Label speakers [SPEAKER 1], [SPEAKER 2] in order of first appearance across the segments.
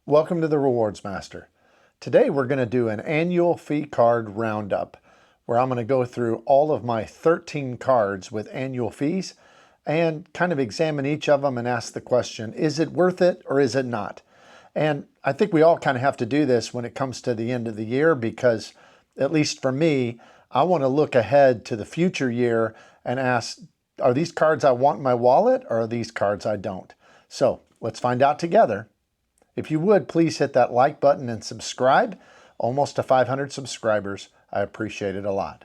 [SPEAKER 1] Welcome to the Rewards Master. Today we're going to do an annual fee card roundup where I'm going to go through all of my 13 cards with annual fees and kind of examine each of them and ask the question, is it worth it or is it not? And I think we all kind of have to do this when it comes to the end of the year because, at least for me, I want to look ahead to the future year and ask, are these cards I want in my wallet or are these cards I don't? So let's find out together. If you would, please hit that like button and subscribe. Almost to 500 subscribers. I appreciate it a lot.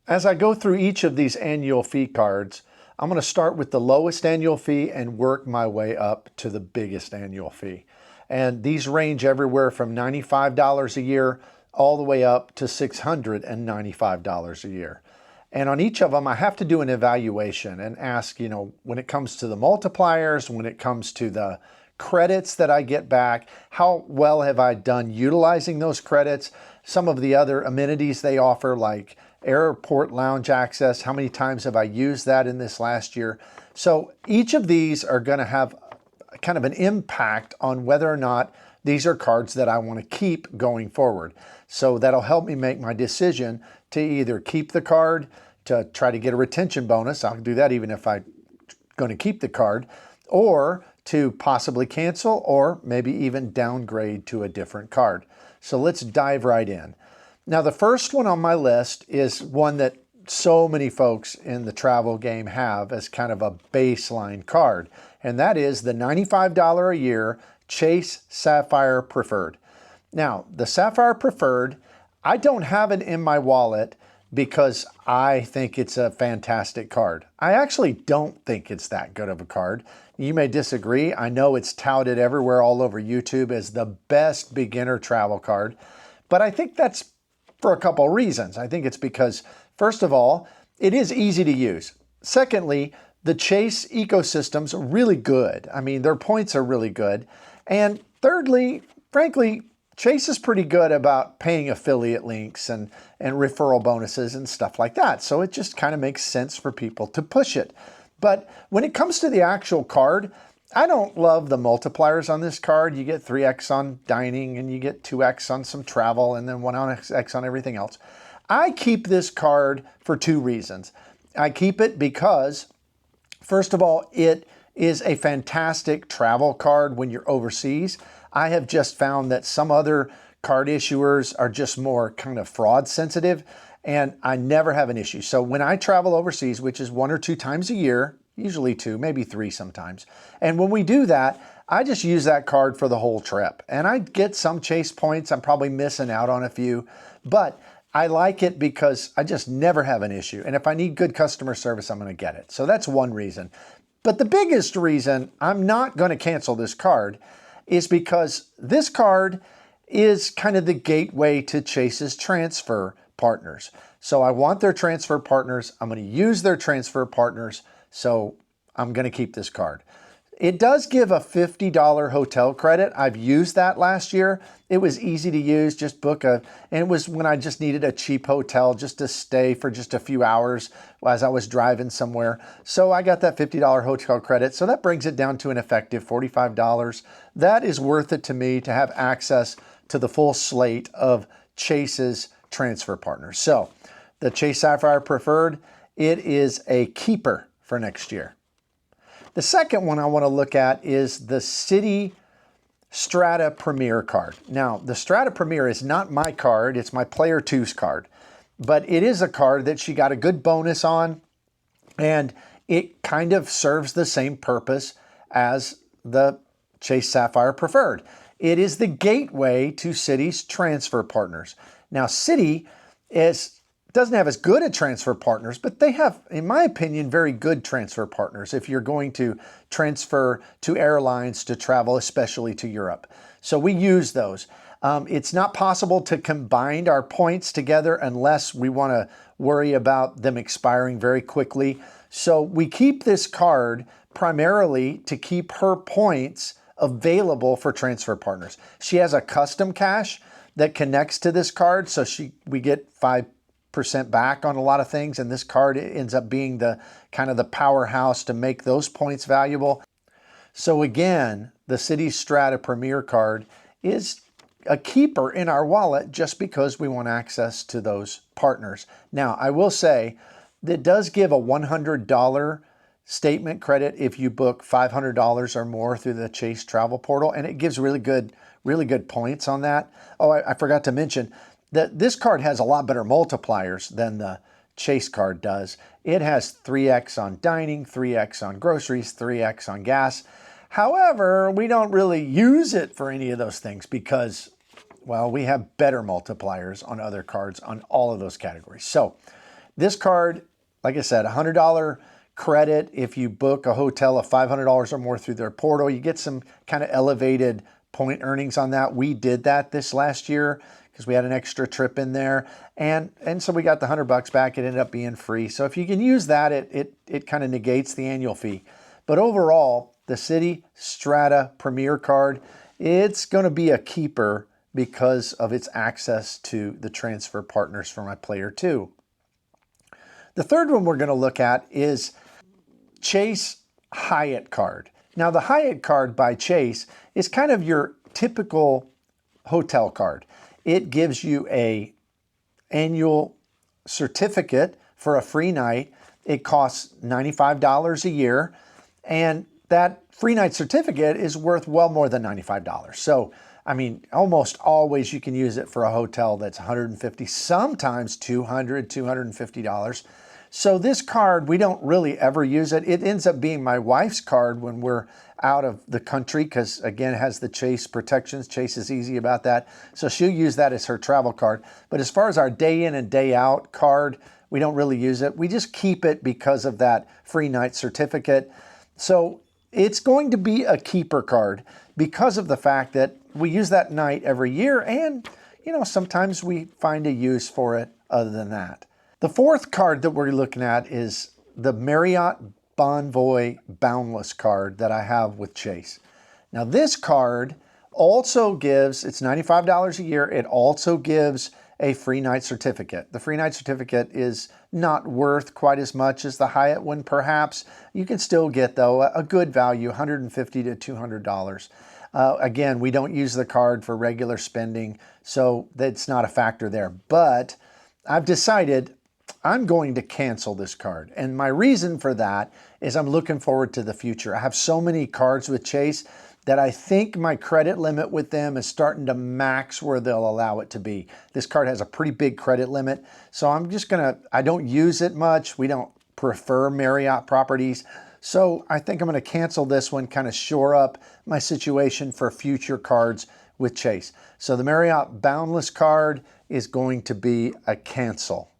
[SPEAKER 1] As I go through each of these annual fee cards, I'm going to start with the lowest annual fee and work my way up to the biggest annual fee. And these range everywhere from $95 a year all the way up to $695 a year. And on each of them, I have to do an evaluation and ask, when it comes to the multipliers, when it comes to the credits that I get back, how well have I done utilizing those credits? Some of the other amenities they offer, like airport lounge access, how many times have I used that in this last year? So each of these are going to have kind of an impact on whether or not these are cards that I want to keep going forward. So that'll help me make my decision to either keep the card, to try to get a retention bonus. I'll do that even if I'm going to keep the card, or to possibly cancel, or maybe even downgrade to a different card. So let's dive right in. Now, the first one on my list is one that so many folks in the travel game have as kind of a baseline card, and that is the $95 a year Chase Sapphire Preferred. Now, the Sapphire Preferred, I don't have it in my wallet because I think it's a fantastic card. I actually don't think it's that good of a card. You may disagree. I know it's touted everywhere all over YouTube as the best beginner travel card, but I think that's for a couple reasons. I think it's because, first of all, it is easy to use. Secondly, the Chase ecosystem's really good. I mean, their points are really good. And thirdly, frankly, Chase is pretty good about paying affiliate links and referral bonuses and stuff like that. So it just kind of makes sense for people to push it. But when it comes to the actual card, I don't love the multipliers on this card. You get 3x on dining and you get 2x on some travel and then 1x on everything else. I keep this card for two reasons. I keep it because, first of all, it is a fantastic travel card when you're overseas. I have just found that some other card issuers are just more kind of fraud sensitive, and I never have an issue. So when I travel overseas, which is 1 or 2 times a year, usually 2, maybe 3 sometimes, and when we do that, I just use that card for the whole trip. And I get some Chase points. I'm probably missing out on a few, but I like it because I just never have an issue. And if I need good customer service, I'm going to get it. So that's one reason. But the biggest reason I'm not going to cancel this card is because this card is kind of the gateway to Chase's transfer partners. So I want their transfer partners. I'm going to use their transfer partners. So I'm going to keep this card. It does give a $50 hotel credit. I've used that last year. It was easy to use, just book and it was when I just needed a cheap hotel just to stay for just a few hours as I was driving somewhere. So I got that $50 hotel credit. So that brings it down to an effective $45. That is worth it to me to have access to the full slate of Chase's transfer partners. So the Chase Sapphire Preferred, it is a keeper for next year. The second one I want to look at is the Citi Strata Premier card. Now, the Strata Premier is not my card, it's my Player 2's card, but it is a card that she got a good bonus on, and it kind of serves the same purpose as the Chase Sapphire Preferred. It is the gateway to Citi's transfer partners. Now, Citi doesn't have as good a transfer partners, but they have, in my opinion, very good transfer partners if you're going to transfer to airlines to travel, especially to Europe. So we use those. It's not possible to combine our points together unless we want to worry about them expiring very quickly. So we keep this card primarily to keep her points available for transfer partners. She has a custom cache that connects to this card, so we get 5 percent back on a lot of things, and this card ends up being the kind of the powerhouse to make those points valuable. So again, the Citi Strata Premier card is a keeper in our wallet just because we want access to those partners. Now, I will say that does give a $100 statement credit if you book $500 or more through the Chase travel portal, and it gives really good points on that. Oh, I forgot to mention that this card has a lot better multipliers than the Chase card does. It has 3x on dining, 3x on groceries, 3x on gas. However, we don't really use it for any of those things because, well, we have better multipliers on other cards on all of those categories. So this card, like I said, $100 credit if you book a hotel of $500 or more through their portal. You get some kind of elevated point earnings on that. We did that this last year because we had an extra trip in there. And so we got the $100 back. It ended up being free. So if you can use that, it kind of negates the annual fee. But overall, the Citi Strata Premier card, it's going to be a keeper because of its access to the transfer partners for my Player 2. The third one we're going to look at is Chase Hyatt card. Now, the Hyatt card by Chase is kind of your typical hotel card. It gives you an annual certificate for a free night. It costs $95 a year, and that free night certificate is worth well more than $95. So, I mean, almost always you can use it for a hotel that's $150, sometimes $200, $250. So this card, we don't really ever use it. It ends up being my wife's card when we're out of the country because, again, it has the Chase protections. Chase is easy about that. So she'll use that as her travel card. But as far as our day in and day out card, we don't really use it. We just keep it because of that free night certificate. So it's going to be a keeper card because of the fact that we use that night every year, and sometimes we find a use for it other than that. The fourth card that we're looking at is the Marriott Bonvoy Boundless card that I have with Chase. Now this card also gives, it's $95 a year, it also gives a free night certificate. The free night certificate is not worth quite as much as the Hyatt one perhaps. You can still get, though, a good value, $150 to $200. Again, we don't use the card for regular spending, so that's not a factor there. But I've decided I'm going to cancel this card. And my reason for that is I'm looking forward to the future. I have so many cards with Chase that I think my credit limit with them is starting to max where they'll allow it to be. This card has a pretty big credit limit, so I don't use it much. We don't prefer Marriott properties. So I think I'm going to cancel this one, kind of shore up my situation for future cards with Chase. So the Marriott Boundless card is going to be a cancel.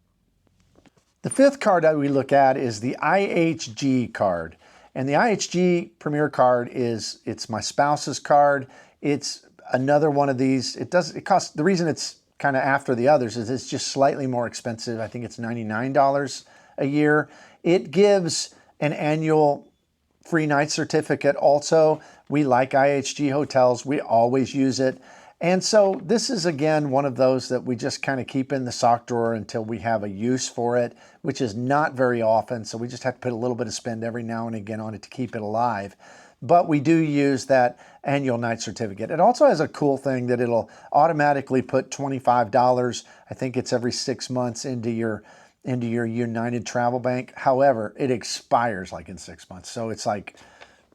[SPEAKER 1] The fifth card that we look at is the IHG card. And the IHG Premier card it's my spouse's card. It's another one of these. The reason it's kind of after the others is it's just slightly more expensive. I think it's $99 a year. It gives an annual free night certificate also. We like IHG hotels. We always use it. And so this is, again, one of those that we just kind of keep in the sock drawer until we have a use for it, which is not very often. So we just have to put a little bit of spend every now and again on it to keep it alive. But we do use that annual night certificate. It also has a cool thing that it'll automatically put $25, I think it's every 6 months, into your United Travel Bank. However, it expires like in 6 months. So it's like,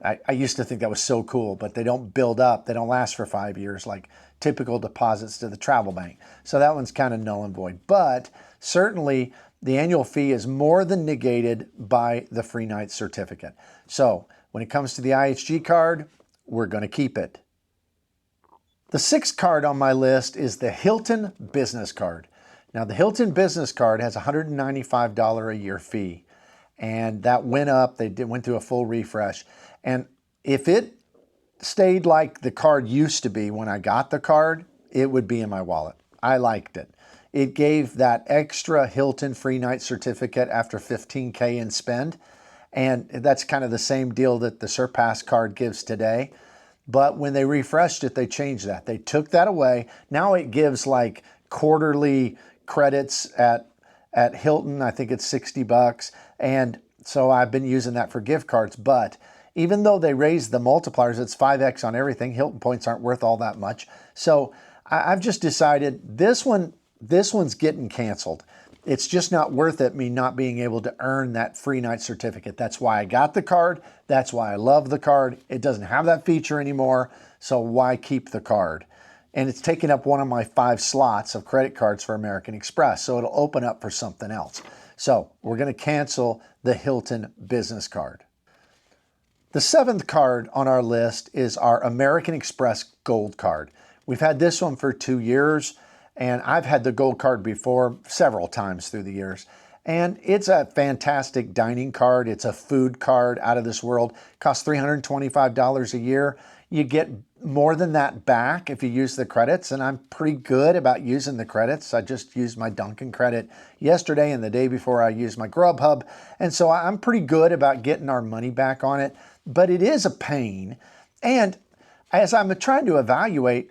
[SPEAKER 1] I used to think that was so cool, but they don't build up. They don't last for 5 years like typical deposits to the travel bank. So that one's kind of null and void. But certainly the annual fee is more than negated by the free night certificate. So when it comes to the IHG card, we're going to keep it. The sixth card on my list is the Hilton Business Card. Now the Hilton Business Card has a $195 a year fee. And that went up. Went through a full refresh. And if it stayed like the card used to be when I got the card, it would be in my wallet. I liked it. It gave that extra Hilton free night certificate after $15K in spend. And that's kind of the same deal that the Surpass card gives today. But when they refreshed it, they changed that. They took that away. Now it gives like quarterly credits at At Hilton, I think it's 60 bucks. And so I've been using that for gift cards. But even though they raised the multipliers, it's 5x on everything. Hilton points aren't worth all that much. So I've just decided this one's getting canceled. It's just not worth it, me not being able to earn that free night certificate. That's why I got the card. That's why I love the card. It doesn't have that feature anymore, so why keep the card? And it's taking up one of my 5 slots of credit cards for American Express, so it'll open up for something else. So we're going to cancel the Hilton business card. The 7th card on our list is our American Express Gold Card. We've had this one for 2 years. And I've had the gold card before several times through the years. And it's a fantastic dining card. It's a food card out of this world. It costs $325 a year. You get more than that back if you use the credits. And I'm pretty good about using the credits. I just used my Dunkin' credit yesterday and the day before I used my Grubhub. And so I'm pretty good about getting our money back on it. But it is a pain. And as I'm trying to evaluate,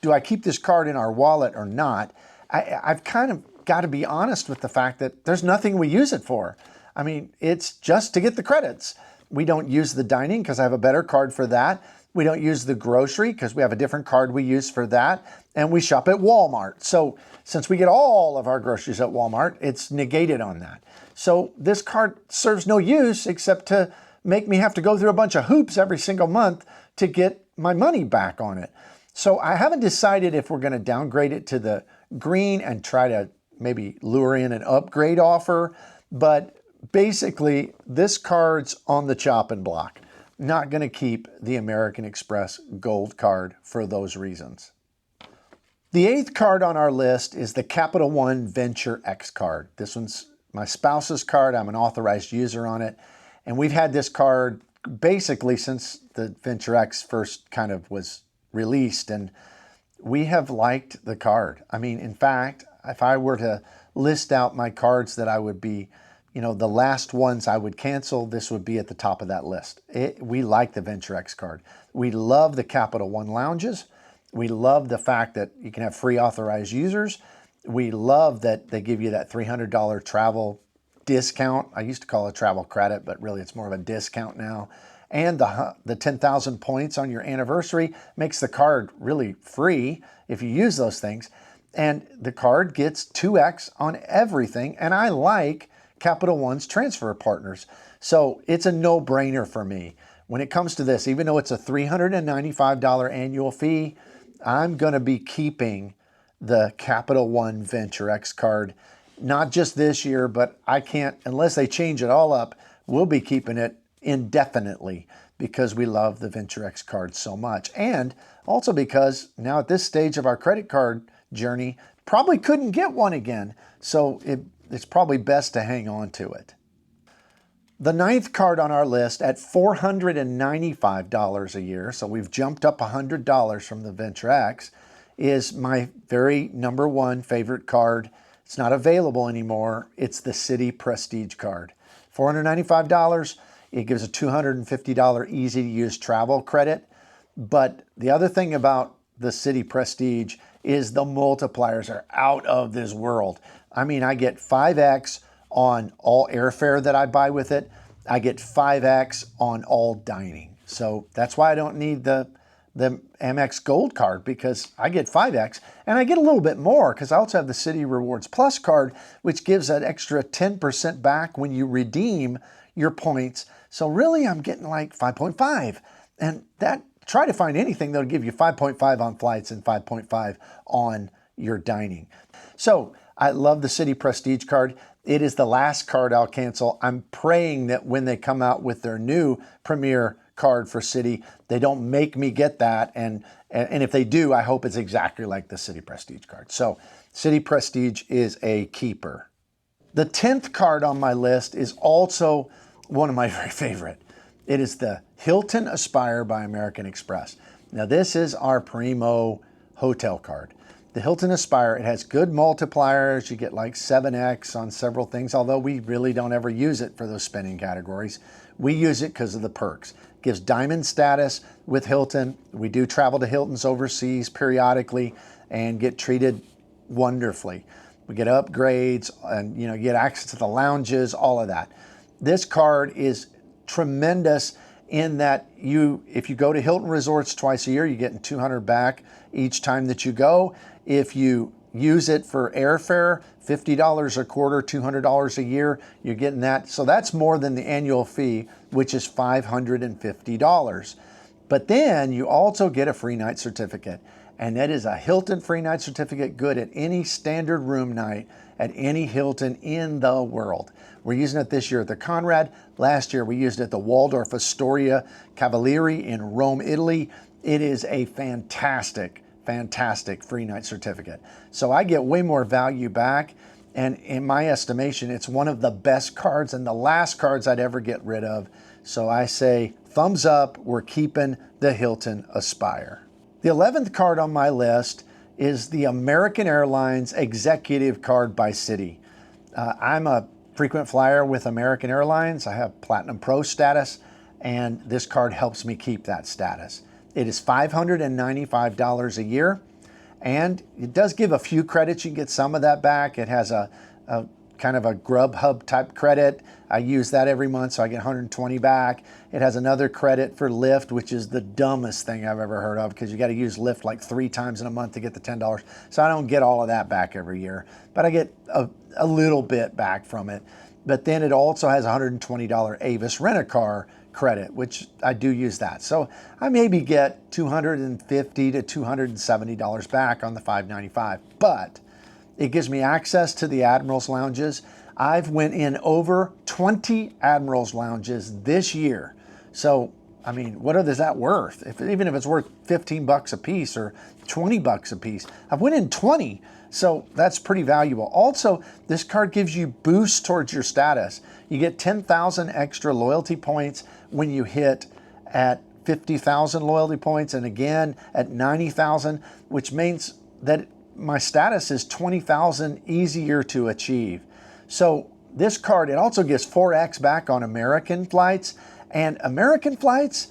[SPEAKER 1] do I keep this card in our wallet or not? I've kind of got to be honest with the fact that there's nothing we use it for. I mean, it's just to get the credits. We don't use the dining because I have a better card for that. We don't use the grocery because we have a different card we use for that. And we shop at Walmart. So since we get all of our groceries at Walmart, it's negated on that. So this card serves no use except to make me have to go through a bunch of hoops every single month to get my money back on it. So I haven't decided if we're going to downgrade it to the green and try to maybe lure in an upgrade offer. But basically, this card's on the chopping block. Not going to keep the American Express Gold Card for those reasons. The 8th card on our list is the Capital One Venture X card. This one's my spouse's card. I'm an authorized user on it. And we've had this card basically since the Venture X first kind of was released, and we have liked the card. I mean, in fact, if I were to list out my cards that I would be, the last ones I would cancel, this would be at the top of that list. We like the Venture X card. We love the Capital One lounges. We love the fact that you can have free authorized users. We love that they give you that $300 travel discount. I used to call it travel credit, but really it's more of a discount now. And the 10,000 points on your anniversary makes the card really free if you use those things. And the card gets 2x on everything. And I like Capital One's transfer partners. So it's a no-brainer for me. When it comes to this, even though it's a $395 annual fee, I'm going to be keeping the Capital One Venture X card. Not just this year, but I can't, unless they change it all up, we'll be keeping it indefinitely because we love the Venture X card so much. And also because now at this stage of our credit card journey, probably couldn't get one again. So it's probably best to hang on to it. The 9th card on our list at $495 a year, so we've jumped up $100 from the Venture X, is my very #1 favorite card. It's not available anymore. It's the Citi Prestige card. $495. It gives a $250 easy-to-use travel credit. But the other thing about the Citi Prestige is the multipliers are out of this world. I mean, I get 5x on all airfare that I buy with it. I get 5x on all dining. So that's why I don't need the Amex Gold card, because I get 5x and I get a little bit more because I also have the Citi Rewards Plus card, which gives an extra 10% back when you redeem your points. So really I'm getting like 5.5, and that try to find anything that'll give you 5.5 on flights and 5.5 on your dining. So I love the Citi Prestige card. It is the last card I'll cancel. I'm praying that when they come out with their new Premier card for Citi, they don't make me get that. And if they do, I hope it's exactly like the Citi Prestige card. So Citi Prestige is a keeper. The 10th card on my list is also one of my very favorite. It is the Hilton Aspire by American Express. Now this is our primo hotel card. The Hilton Aspire, it has good multipliers. You get like 7x on several things, although we really don't ever use it for those spending categories. We use it because of the perks. It gives diamond status with Hilton. We do travel to Hiltons overseas periodically and get treated wonderfully. We get upgrades and, you get access to the lounges, all of that. This card is tremendous in that if you go to Hilton Resorts twice a year, you're getting $200 back each time that you go. If you use it for airfare, $50 a quarter, $200 a year, you're getting that. So that's more than the annual fee, which is $550. But then you also get a free night certificate. And that is a Hilton free night certificate, good at any standard room night at any Hilton in the world. We're using it this year at the Conrad. Last year we used it at the Waldorf Astoria Cavalieri in Rome, Italy. It is a fantastic free night certificate. So I get way more value back. And in my estimation, it's one of the best cards and the last cards I'd ever get rid of. So I say thumbs up, we're keeping the Hilton Aspire. The 11th card on my list is the American Airlines Executive Card by Citi. I'm a frequent flyer with American Airlines. I have Platinum Pro status, and this card helps me keep that status. It is $595 a year, and it does give a few credits. You can get some of that back. It has a kind of a Grubhub type credit. I use that every month, so I get 120 back. It has another credit for Lyft, which is the dumbest thing I've ever heard of, because you got to use Lyft like 3 times in a month to get the $10. So I don't get all of that back every year, but I get a little bit back from it. But then it also has $120 Avis Rent-A-Car credit, which I do use that. So I maybe get $250 to $270 back on the $595, but it gives me access to the Admirals Lounges. I've went in over 20 Admirals Lounges this year. So, I mean, what is that worth? Even if it's worth 15 bucks a piece or 20 bucks a piece, I've went in 20. So that's pretty valuable. Also, this card gives you boosts towards your status. You get 10,000 extra loyalty points when you hit at 50,000 loyalty points, and again at 90,000, which means that my status is 20,000 easier to achieve. So this card, it also gives 4x back on American flights, and American flights,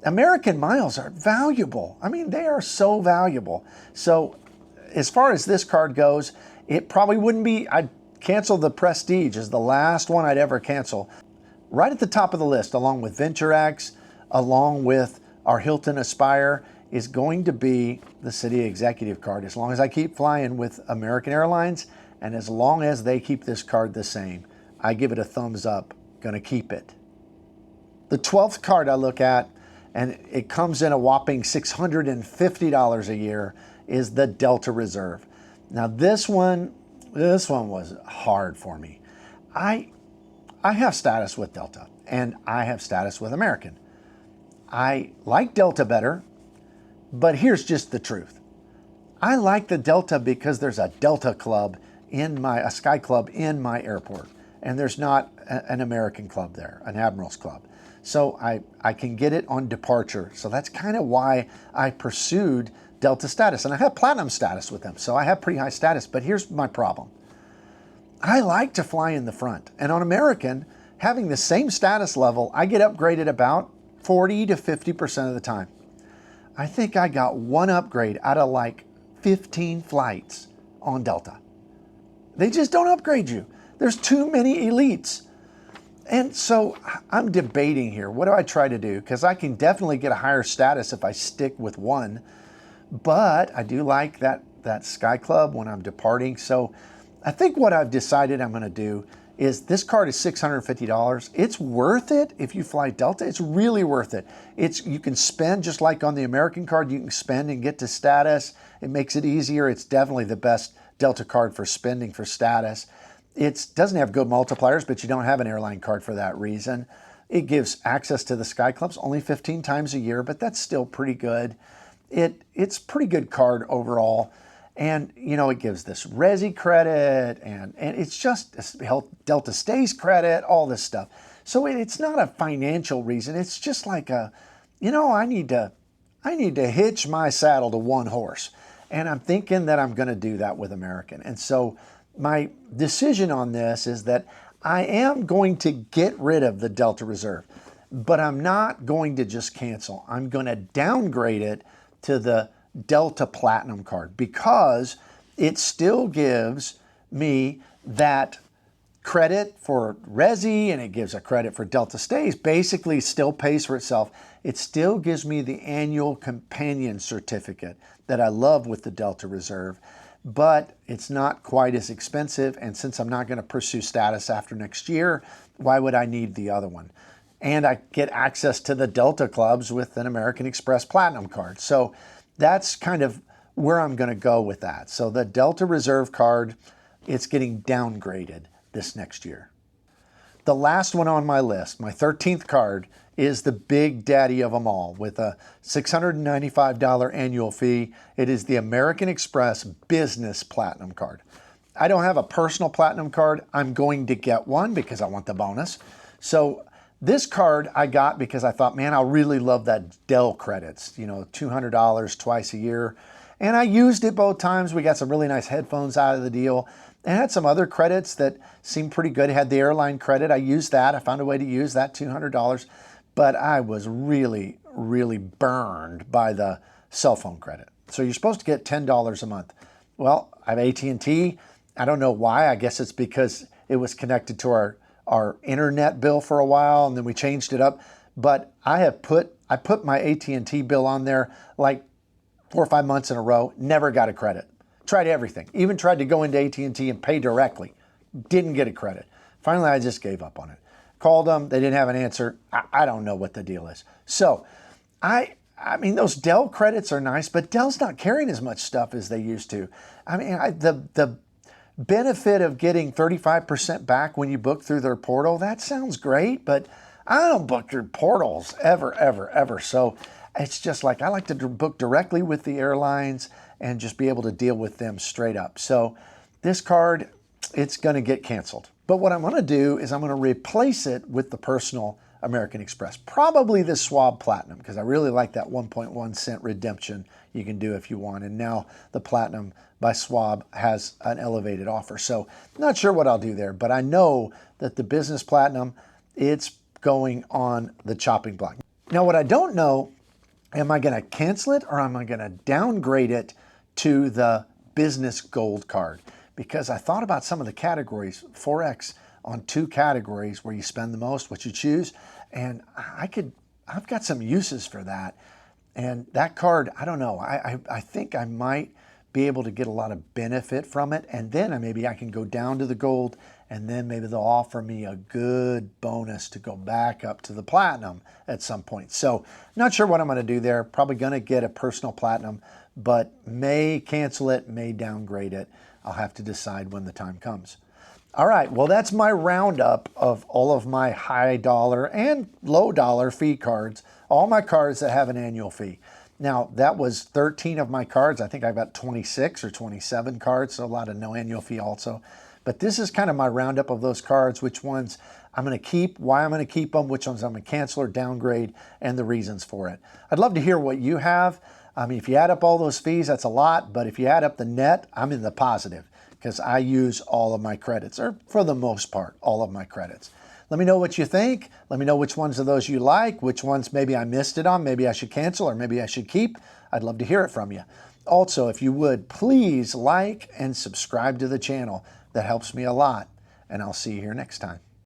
[SPEAKER 1] American miles are valuable. I mean, they are so valuable. So as far as this card goes, it probably wouldn't be, I'd cancel the Prestige as the last one I'd ever cancel. Right at the top of the list, along with VentureX, along with our Hilton Aspire, is going to be the Citi Executive Card. As long as I keep flying with American Airlines, and as long as they keep this card the same, I give it a thumbs up, gonna keep it. The 12th card I look at, and it comes in a whopping $650 a year, is the Delta Reserve. Now this one was hard for me. I have status with Delta, and I have status with American. I like Delta better, but here's just the truth. I like the Delta because there's a Delta club a Sky Club in my airport, and there's not an American club there, an Admirals club. So I can get it on departure. So that's kind of why I pursued Delta status, and I have Platinum status with them. So I have pretty high status, but here's my problem. I like to fly in the front, and on American, having the same status level, I get upgraded about 40 to 50% of the time. I think I got one upgrade out of like 15 flights on Delta. They just don't upgrade you. There's too many elites. And so I'm debating here. What do I try to do? Because I can definitely get a higher status if I stick with one. But I do like that Sky Club when I'm departing. So I think what I've decided I'm going to do is this card is $650. It's worth it if you fly Delta. It's really worth it. You can spend just like on the American card. You can spend and get to status. It makes it easier. It's definitely the best Delta card for spending for status. It doesn't have good multipliers, but you don't have an airline card for that reason. It gives access to the Sky Clubs only 15 times a year, but that's still pretty good. It's a pretty good card overall. And, it gives this Resi credit, and it's just Delta Stays credit, all this stuff. So it's not a financial reason. It's just like I need to hitch my saddle to one horse. And I'm thinking that I'm going to do that with American. And so my decision on this is that I am going to get rid of the Delta Reserve, but I'm not going to just cancel. I'm going to downgrade it to the Delta Platinum card because it still gives me that credit for Resi and it gives a credit for Delta Stays. Basically still pays for itself. It still gives me the annual companion certificate that I love with the Delta Reserve, but it's not quite as expensive. And since I'm not going to pursue status after next year, why would I need the other one? And I get access to the Delta clubs with an American Express Platinum card. So that's kind of where I'm going to go with that. So the Delta Reserve card, it's getting downgraded this next year. The last one on my list, my 13th card, is the big daddy of them all with a $695 annual fee. It is the American Express Business Platinum card. I don't have a personal Platinum card. I'm going to get one because I want the bonus. So this card I got because I thought, man, I'll really love that Dell credits, you know, $200 twice a year. And I used it both times. We got some really nice headphones out of the deal. And had some other credits that seemed pretty good. It had the airline credit. I used that. I found a way to use that $200. But I was really, really burned by the cell phone credit. So you're supposed to get $10 a month. Well, I have AT&T. I don't know why. I guess it's because it was connected to our internet bill for a while, and then we changed it up. But I put my AT&T bill on there like 4 or 5 months in a row. Never got a credit. Tried everything. Even tried to go into AT&T and pay directly. Didn't get a credit. Finally, I just gave up on it. Called them. They didn't have an answer. I don't know what the deal is. So I mean, those Dell credits are nice, but Dell's not carrying as much stuff as they used to. I mean, the benefit of getting 35% back when you book through their portal, that sounds great, but I don't book through portals ever, ever, ever. So it's just like I like to book directly with the airlines and just be able to deal with them straight up. So this card, it's going to get canceled. But what I'm going to do is I'm going to replace it with the personal American Express. Probably the Schwab Platinum, because I really like that 1.1 cent redemption you can do if you want. And now the Platinum by Schwab has an elevated offer. So not sure what I'll do there, but I know that the Business Platinum, it's going on the chopping block. Now what I don't know, am I going to cancel it or am I going to downgrade it to the Business Gold card? Because I thought about some of the categories, 4X on 2 categories where you spend the most, what you choose, and I've got some uses for that. And that card, I don't know, I think I might be able to get a lot of benefit from it, and then maybe I can go down to the Gold, and then maybe they'll offer me a good bonus to go back up to the Platinum at some point. So not sure what I'm going to do there. Probably going to get a personal Platinum, but may cancel it, may downgrade it. I'll have to decide when the time comes. All right, well, that's my roundup of all of my high dollar and low dollar fee cards, all my cards that have an annual fee. Now, that was 13 of my cards. I think I've got 26 or 27 cards, so a lot of no annual fee also. But this is kind of my roundup of those cards, which ones I'm going to keep, why I'm going to keep them, which ones I'm going to cancel or downgrade, and the reasons for it. I'd love to hear what you have. I mean, if you add up all those fees, that's a lot, but if you add up the net, I'm in the positive because I use all of my credits, or for the most part, all of my credits. Let me know what you think. Let me know which ones of those you like, which ones maybe I missed it on, maybe I should cancel, or maybe I should keep. I'd love to hear it from you. Also, if you would, please like and subscribe to the channel. That helps me a lot, and I'll see you here next time.